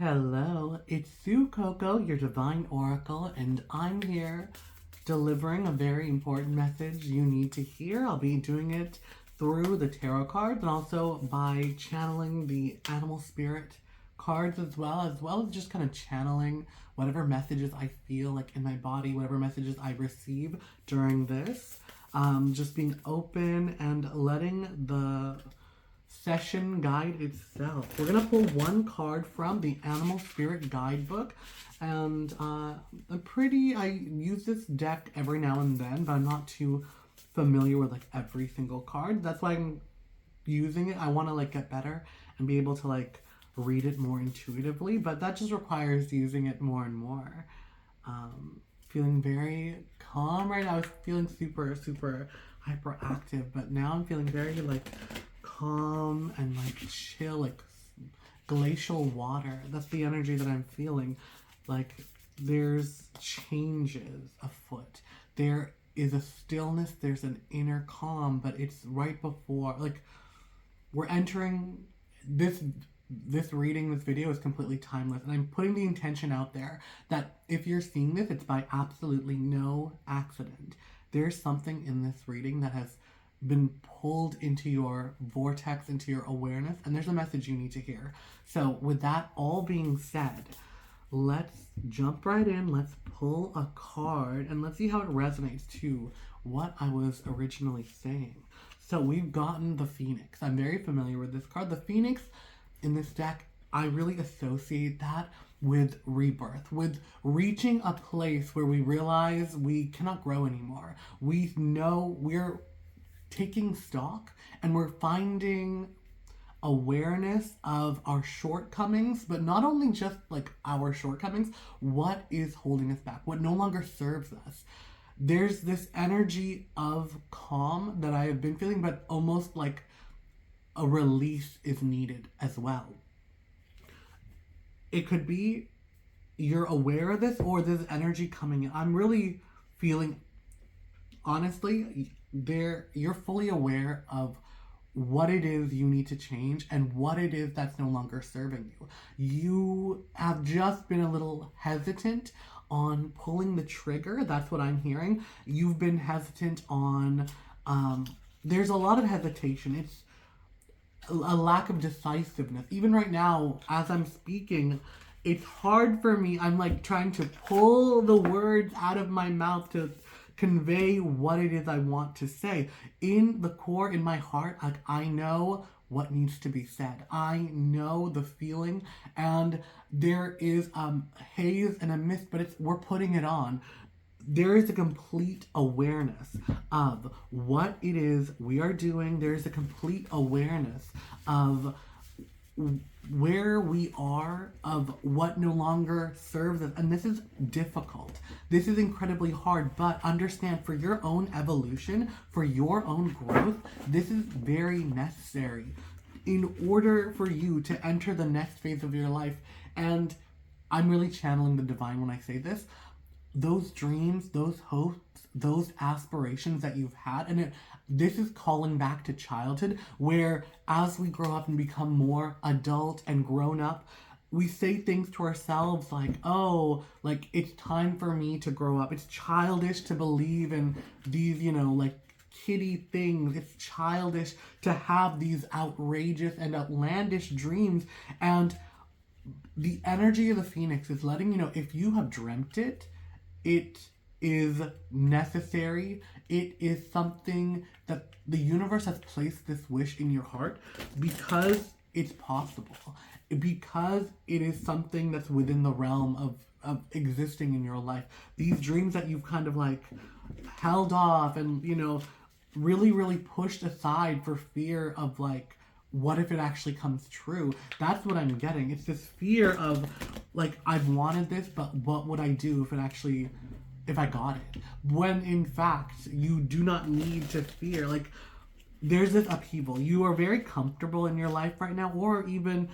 Hello, it's Sue Coco, your divine oracle, and I'm here delivering a very important message you need to hear. I'll be doing it through the tarot cards and also by channeling the animal spirit cards as well as just kind of channeling whatever messages I feel like in my body, whatever messages I receive during this. Just being open and letting the session guide itself. We're gonna pull one card from the Animal Spirit Guidebook, and I use this deck every now and then, but I'm not too familiar with like every single card. That's why I'm using it. I want to like get better and be able to like read it more intuitively, but that just requires using it more and more. Feeling very calm right now. I was feeling super hyperactive, but now I'm feeling very like calm and like chill, like glacial water. That's the energy that I'm feeling. Like there's changes afoot. There is a stillness, there's an inner calm, but it's right before like we're entering this reading, this video is completely timeless, and I'm putting the intention out there that if you're seeing this, it's by absolutely no accident. There's something in this reading that has been pulled into your vortex, into your awareness, and there's a message you need to hear. So with that all being said, let's jump right in. Let's pull a card and let's see how it resonates to what I was originally saying. So we've gotten the Phoenix. I'm very familiar with this card. The Phoenix in this deck, I really associate that with rebirth, with reaching a place where we realize we cannot grow anymore. We know we're taking stock and we're finding awareness of our shortcomings, but not only just like our shortcomings, what is holding us back, what no longer serves us. There's this energy of calm that I have been feeling, but almost like a release is needed as well. It could be you're aware of this or there's energy coming in. I'm really feeling, honestly, you're fully aware of what it is you need to change and what it is that's no longer serving you. You have just been a little hesitant on pulling the trigger. That's what I'm hearing. You've been hesitant on, there's a lot of hesitation. It's a lack of decisiveness. Even right now, as I'm speaking, it's hard for me. I'm like trying to pull the words out of my mouth to convey what it is I want to say. In the core, in my heart, like I know what needs to be said. I know the feeling, and there is haze and a mist, but we're putting it on. There is a complete awareness of what it is we are doing. There is a complete awareness of where we are, of what no longer serves us. And this is difficult. This is incredibly hard, but understand, for your own evolution, for your own growth, this is very necessary in order for you to enter the next phase of your life. And I'm really channeling the divine when I say this. Those dreams, those hopes, those aspirations that you've had, and this is calling back to childhood, where as we grow up and become more adult and grown up, we say things to ourselves like, oh, like it's time for me to grow up. It's childish to believe in these, like kiddie things. It's childish to have these outrageous and outlandish dreams. And the energy of the Phoenix is letting you know, if you have dreamt it, it is necessary. It is something that the universe has placed this wish in your heart because it's possible. Because it is something that's within the realm of existing in your life. These dreams that you've kind of like held off and, really pushed aside for fear of like, what if it actually comes true? That's what I'm getting. It's this fear of like, I've wanted this, but what would I do if I got it? When in fact, you do not need to fear. Like, there's this upheaval. You are very comfortable in your life right now, or even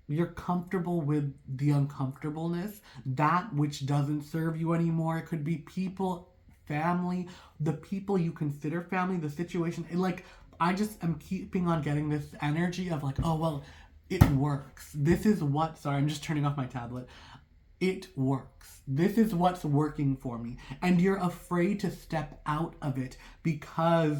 you're comfortable with the uncomfortableness, that which doesn't serve you anymore. It could be people, family, the people you consider family, the situation. Like, I just am keeping on getting this energy of like, oh, well, it works. This is what, sorry, I'm just turning off my tablet. It works. This is what's working for me. And you're afraid to step out of it because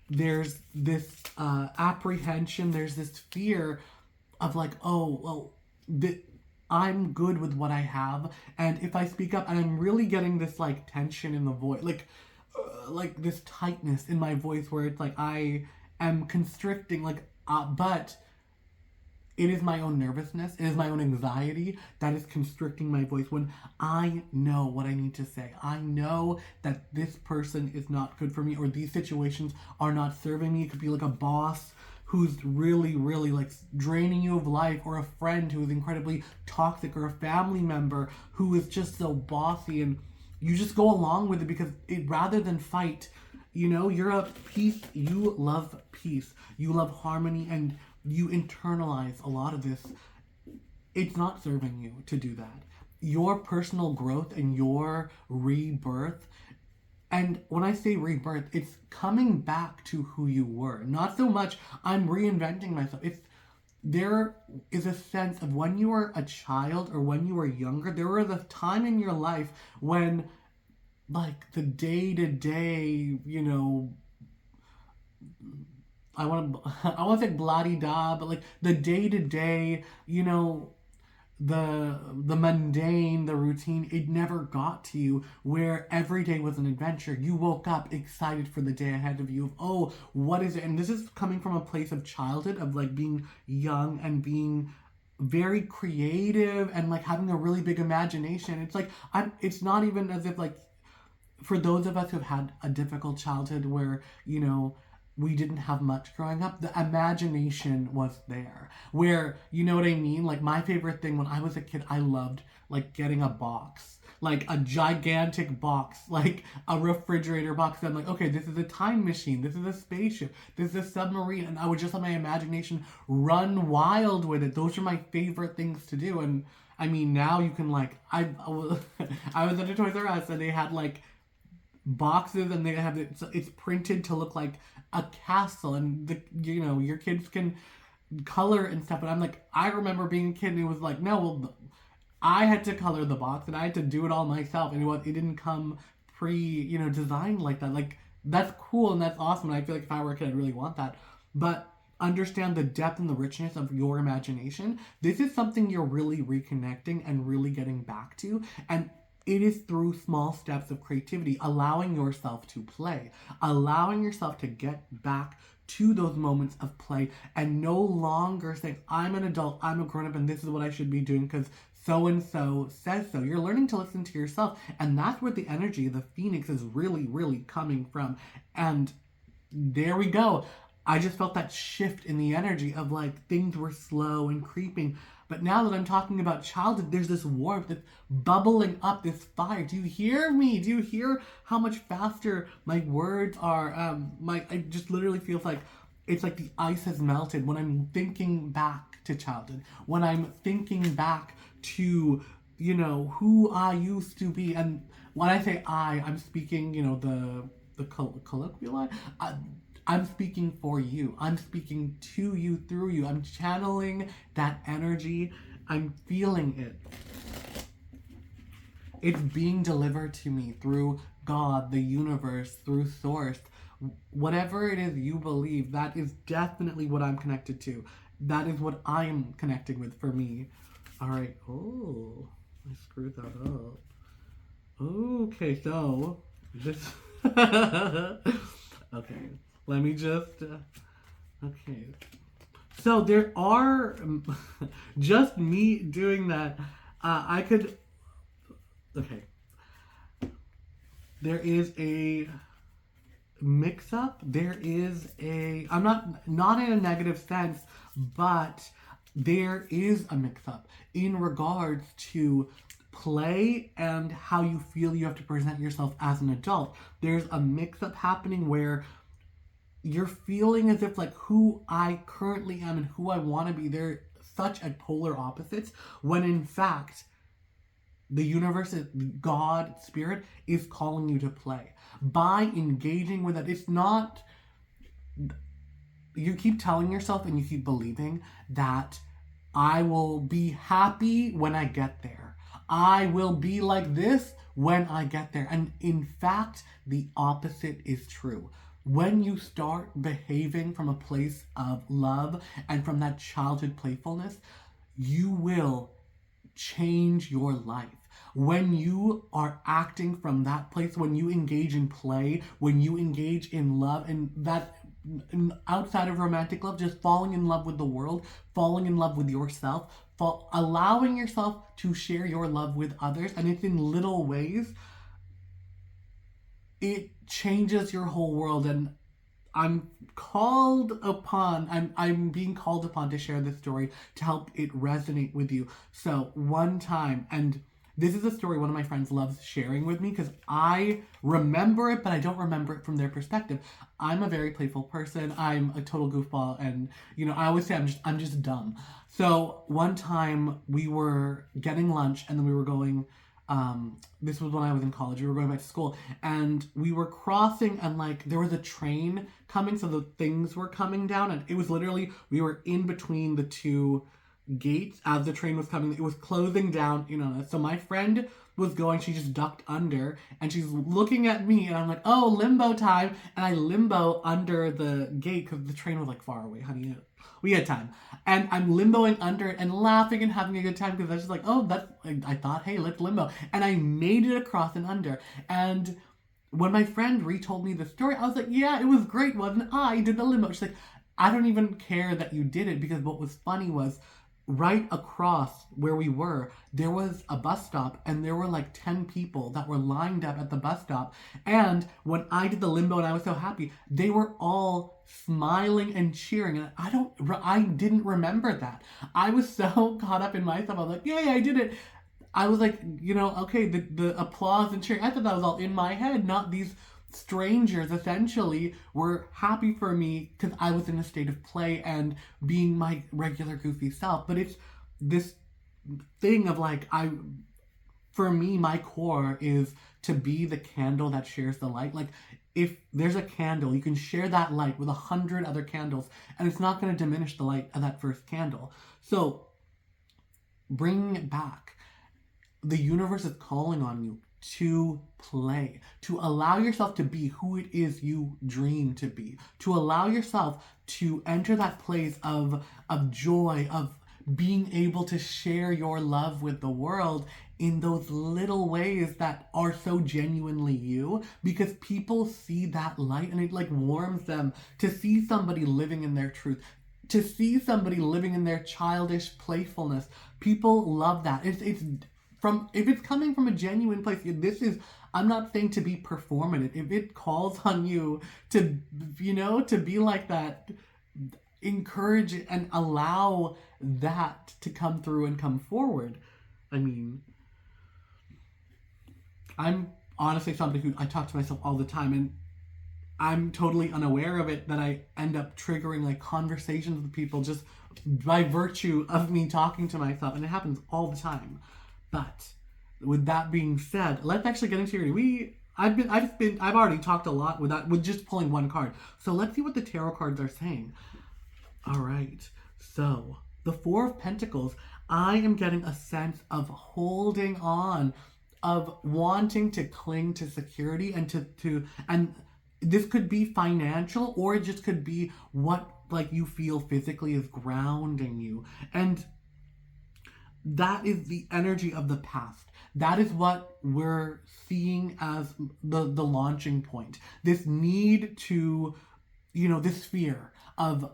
there's this apprehension, there's this fear of like, oh, well, I'm good with what I have, and if I speak up, and I'm really getting this like tension in the voice, like this tightness in my voice, where it's like I am constricting, but it is my own nervousness, it is my own anxiety that is constricting my voice when I know what I need to say. I know that this person is not good for me, or these situations are not serving me. It could be like a boss who's really, really like draining you of life, or a friend who is incredibly toxic, or a family member who is just so bossy, and you just go along with it because it, rather than fight, you're a peace, you love peace, you love harmony, and you internalize a lot of this. It's not serving you to do that. Your personal growth and your rebirth, and when I say rebirth, it's coming back to who you were. Not so much I'm reinventing myself. There is a sense of when you were a child or when you were younger, there was a time in your life when, like, the day to day, I want to say blah de da, but like the day to day, the mundane, the routine, it never got to you, where every day was an adventure. You woke up excited for the day ahead of you, of, oh, what is it? And this is coming from a place of childhood, of like being young and being very creative and like having a really big imagination. It's like it's not even as if, like, for those of us who've had a difficult childhood where we didn't have much growing up, the imagination was there. Where, you know what I mean? Like, my favorite thing when I was a kid, I loved, like, getting a box. Like, a gigantic box. Like, a refrigerator box. I'm like, okay, this is a time machine. This is a spaceship. This is a submarine. And I would just let my imagination run wild with it. Those are my favorite things to do. And, I mean, now you can, like, I was at a Toys R Us, and they had, like, boxes, and they have it's printed to look like a castle, and your kids can color and stuff. And I'm like, I remember being a kid, and it was like, no, well, I had to color the box, and I had to do it all myself, and it didn't come designed like that. Like, that's cool and that's awesome, and I feel like if I were a kid, I'd really want that. But understand the depth and the richness of your imagination. This is something you're really reconnecting and really getting back to, and it is through small steps of creativity, allowing yourself to play, allowing yourself to get back to those moments of play, and no longer saying, I'm an adult, I'm a grown-up, and this is what I should be doing because so-and-so says so. You're learning to listen to yourself, and that's where the energy of the Phoenix is really, really coming from. And there we go. I just felt that shift in the energy of, like, things were slow and creeping. But now that I'm talking about childhood, there's this warmth that's bubbling up, this fire. Do you hear me? Do you hear how much faster my words are? It just literally feels like it's like the ice has melted when I'm thinking back to childhood. When I'm thinking back to, who I used to be. And when I say I'm speaking, the colloquial I'm speaking for you. I'm speaking to you, through you. I'm channeling that energy. I'm feeling it. It's being delivered to me through God, the universe, through Source. Whatever it is you believe, that is definitely what I'm connected to. That is what I'm connecting with for me. All right. Oh, I screwed that up. Okay, so this... Okay. Let me just, okay. So there are, just me doing that, I could, okay. There is a mix-up. There is I'm not in a negative sense, but there is a mix-up in regards to play and how you feel you have to present yourself as an adult. There's a mix-up happening where you're feeling as if, like, who I currently am and who I want to be, they're such at polar opposites, when in fact the universe, God, spirit, is calling you to play. By engaging with it, it's not, you keep telling yourself and you keep believing that I will be happy when I get there. I will be like this when I get there. And in fact, the opposite is true. When you start behaving from a place of love and from that childhood playfulness, you will change your life. When you are acting from that place, when you engage in play, when you engage in love, and that outside of romantic love, just falling in love with the world, falling in love with yourself, allowing yourself to share your love with others, and it's in little ways, it changes your whole world. And I'm being called upon to share this story to help it resonate with you. So one time, and this is a story one of my friends loves sharing with me because I remember it, but I don't remember it from their perspective. I'm a very playful person. I'm a total goofball, and I always say I'm just dumb. So one time we were getting lunch, and then we were going. This was when I was in college. We were going back to school, and we were crossing, and like there was a train coming, so the things were coming down, and it was literally we were in between the two gates as the train was coming. It was closing down, So my friend was going, she just ducked under, and she's looking at me, and I'm like, oh, limbo time, and I limbo under the gate because the train was like far away, honey. We had time. And I'm limboing under it and laughing and having a good time because I was just like, oh, I thought, hey, let's limbo. And I made it across and under. And when my friend retold me the story, I was like, yeah, it was great, wasn't it? I did the limbo. She's like, I don't even care that you did it, because what was funny was right across where we were, there was a bus stop, and there were like 10 people that were lined up at the bus stop. And when I did the limbo and I was so happy, they were all smiling and cheering. And I didn't remember that. I was so caught up in myself. I was like, yay, I did it. I was like, okay, the applause and cheering, I thought that was all in my head, not these strangers essentially were happy for me because I was in a state of play and being my regular goofy self. But it's this thing of like, for me, my core is to be the candle that shares the light. Like, if there's a candle, you can share that light with 100 other candles, and it's not going to diminish the light of that first candle. So bringing it back, the universe is calling on you to play, to allow yourself to be who it is you dream to be, to allow yourself to enter that place of joy, of being able to share your love with the world in those little ways that are so genuinely you, because people see that light and it like warms them to see somebody living in their truth, to see somebody living in their childish playfulness. People love that. If it's coming from a genuine place, I'm not saying to be performative. If it calls on you to be like that, encourage it and allow that to come through and come forward. I mean, I'm honestly somebody who I talk to myself all the time, and I'm totally unaware of it, that I end up triggering like conversations with people just by virtue of me talking to myself, and it happens all the time. But with that being said, let's actually get into your reading. I've already talked a lot with just pulling one card. So let's see what the tarot cards are saying. All right. So the Four of Pentacles, I am getting a sense of holding on, of wanting to cling to security and this could be financial, or it just could be what like you feel physically is grounding you. And that is the energy of the past. That is what we're seeing as the launching point. This need to, this fear of,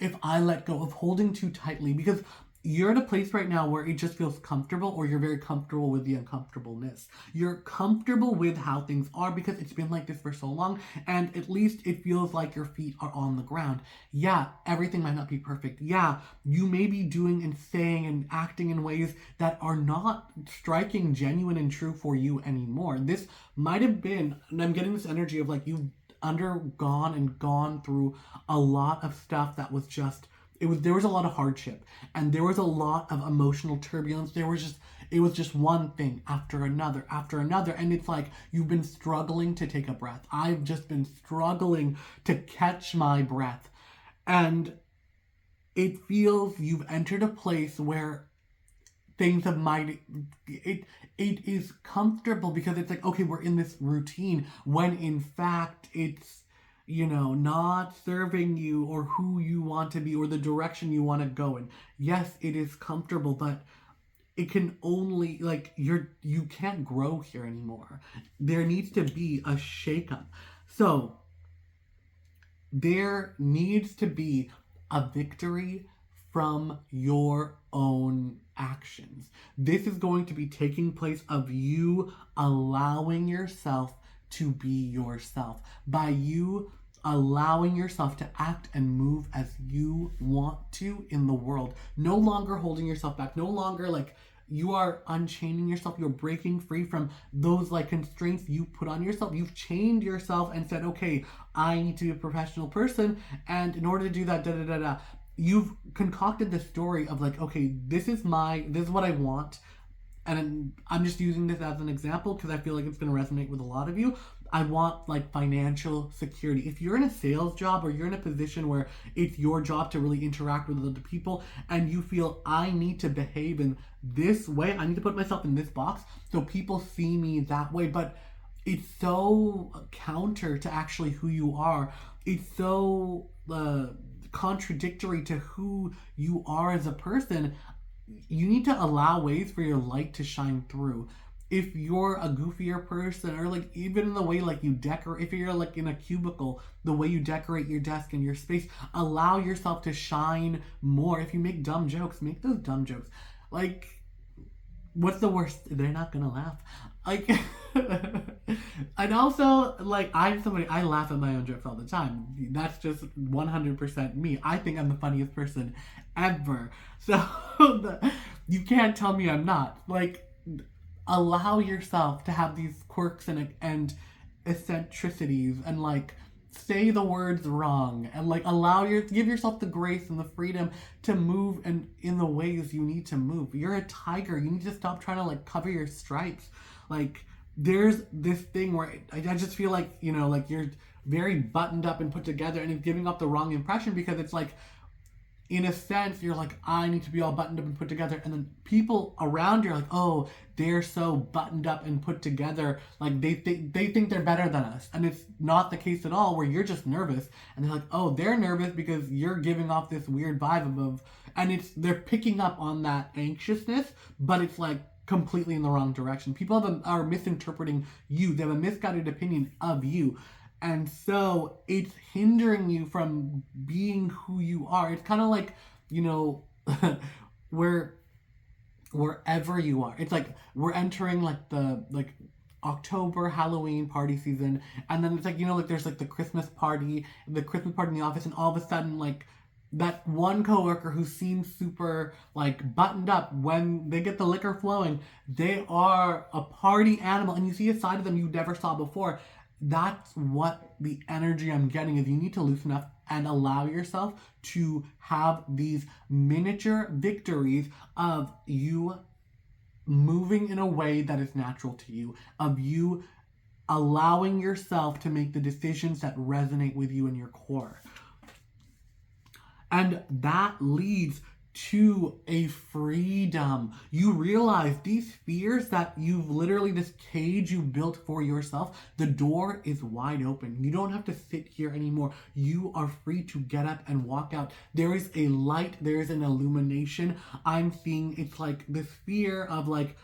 if I let go, of holding too tightly, because you're at a place right now where it just feels comfortable, or you're very comfortable with the uncomfortableness. You're comfortable with how things are because it's been like this for so long, and at least it feels like your feet are on the ground. Yeah, everything might not be perfect. Yeah, you may be doing and saying and acting in ways that are not striking genuine and true for you anymore. This might have been, and I'm getting this energy of like you've undergone and gone through a lot of stuff that was just, there was a lot of hardship, and there was a lot of emotional turbulence. It was just one thing after another, and it's like you've been struggling to take a breath. I've just been struggling to catch my breath, and it feels you've entered a place where things have might it is comfortable because it's like, okay, we're in this routine, when in fact it's, not serving you or who you want to be or the direction you want to go in. Yes, it is comfortable, but it can only, like, you can't grow here anymore. There needs to be a shakeup. So there needs to be a victory from your own actions. This is going to be taking place of you allowing yourself to be yourself. By you allowing yourself to act and move as you want to in the world. No longer holding yourself back. No longer like you are unchaining yourself. You're breaking free from those like constraints you put on yourself. You've chained yourself and said, okay, I need to be a professional person. And in order to do that, you've concocted the story of like, okay, this is what I want. And I'm just using this as an example because I feel like it's going to resonate with a lot of you. I want like financial security. If you're in a sales job or you're in a position where it's your job to really interact with other people and you feel I need to behave in this way, I need to put myself in this box so people see me that way, but it's so counter to actually who you are. It's so contradictory to who you are as a person. You need to allow ways for your light to shine through. If you're a goofier person, or like even in the way like you decorate, if you're like in a cubicle, the way you decorate your desk and your space, allow yourself to shine more. If you make dumb jokes, make those dumb jokes. Like, what's the worst? They're not gonna laugh. Like, and also, like, I'm somebody, I laugh at my own jokes all the time. That's just 100% me. I think I'm the funniest person ever. So, you can't tell me I'm not. Like, allow yourself to have these quirks and eccentricities and like say the words wrong and like give yourself the grace and the freedom to move and in the ways you need to move. You're a tiger. You need to stop trying to like cover your stripes. Like there's this thing where I just feel like, like you're very buttoned up and put together and it's giving up the wrong impression because it's like, in a sense, you're like, I need to be all buttoned up and put together. And then people around you are like, oh, they're so buttoned up and put together. Like, they think they're better than us. And it's not the case at all, where you're just nervous. And they're like, oh, they're nervous because you're giving off this weird vibe of, and they're picking up on that anxiousness, but it's like completely in the wrong direction. People are misinterpreting you. They have a misguided opinion of you. And so it's hindering you from being who you are. It's kind of like, wherever you are. It's like we're entering like the October Halloween party season, and then it's like, like there's like the Christmas party in the office, and all of a sudden like that one coworker who seems super like buttoned up, when they get the liquor flowing, they are a party animal, and you see a side of them you never saw before. That's what the energy I'm getting is. You need to loosen up and allow yourself to have these miniature victories of you moving in a way that is natural to you, of you allowing yourself to make the decisions that resonate with you in your core. And that leads to a freedom. You realize these fears that you've literally, this cage you built for yourself, the door is wide open. You don't have to sit here anymore. You are free to get up and walk out. There is a light, there is an illumination. I'm seeing, it's like this fear of like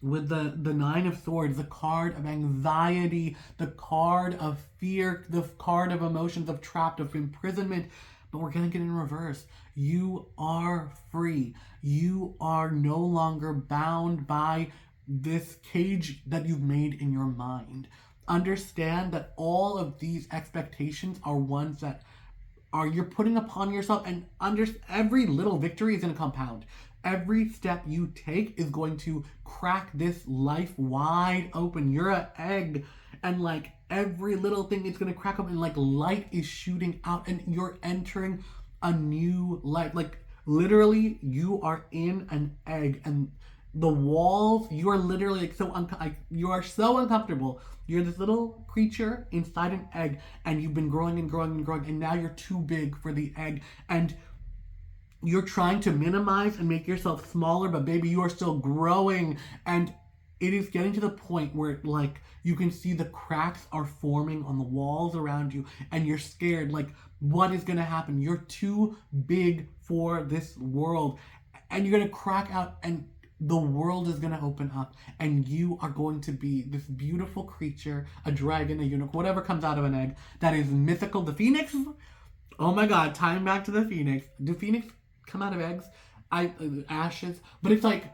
with the Nine of Swords, the card of anxiety, the card of fear, the card of emotions, of trapped, of imprisonment. But we're going to get in reverse. You are free. You are no longer bound by this cage that you've made in your mind. Understand that all of these expectations are ones that you're putting upon yourself, and every little victory is going to compound. Every step you take is going to crack this life wide open. You're an egg, and like every little thing is going to crack open, and like light is shooting out, and you're entering a new light. Like literally, you are in an egg, and The walls, you're literally like you are so uncomfortable. You're this little creature inside an egg, and you've been growing and growing and growing, and now you're too big for the egg, and you're trying to minimize and make yourself smaller, but baby, you are still growing, and it is getting to the point where like you can see the cracks are forming on the walls around you, and you're scared like what is going to happen. You're too big for this world, and you're going to crack out, and the world is going to open up, and you are going to be this beautiful creature, a dragon, a unicorn, whatever comes out of an egg that is mythical. The phoenix, oh my god, tying back to the phoenix. Do phoenix come out of eggs? Ashes, but it's like,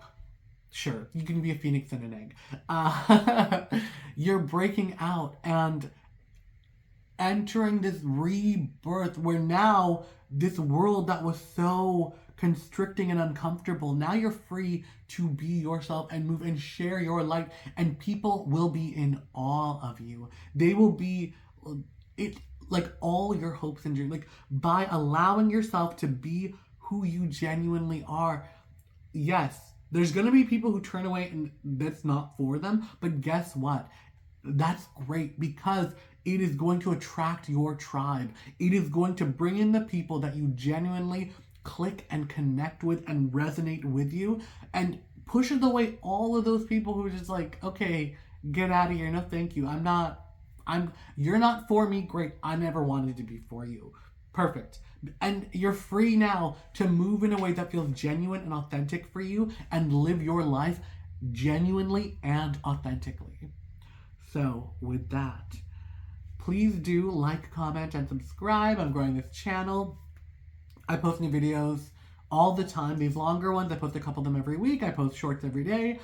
sure, you can be a phoenix in an egg. You're breaking out and entering this rebirth where now this world that was so constricting and uncomfortable, now you're free to be yourself and move and share your light, and people will be in awe of you. They will be it like all your hopes and dreams, like by allowing yourself to be who you genuinely are. Yes, there's going to be people who turn away and that's not for them, but guess what? That's great, because it is going to attract your tribe. It is going to bring in the people that you genuinely click and connect with and resonate with you, and pushes away all of those people who are just like, okay, get out of here. No, thank you. You're not for me. Great. I never wanted to be for you. Perfect. And you're free now to move in a way that feels genuine and authentic for you and live your life genuinely and authentically. So with that, please do like, comment, and subscribe. I'm growing this channel. I post new videos all the time. These longer ones, I post a couple of them every week. I post shorts every day.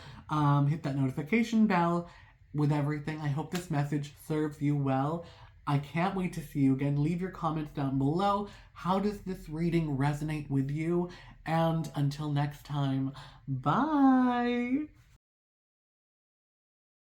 Hit that notification bell with everything. I hope this message serves you well. I can't wait to see you again. Leave your comments down below. How does this reading resonate with you? And until next time, bye!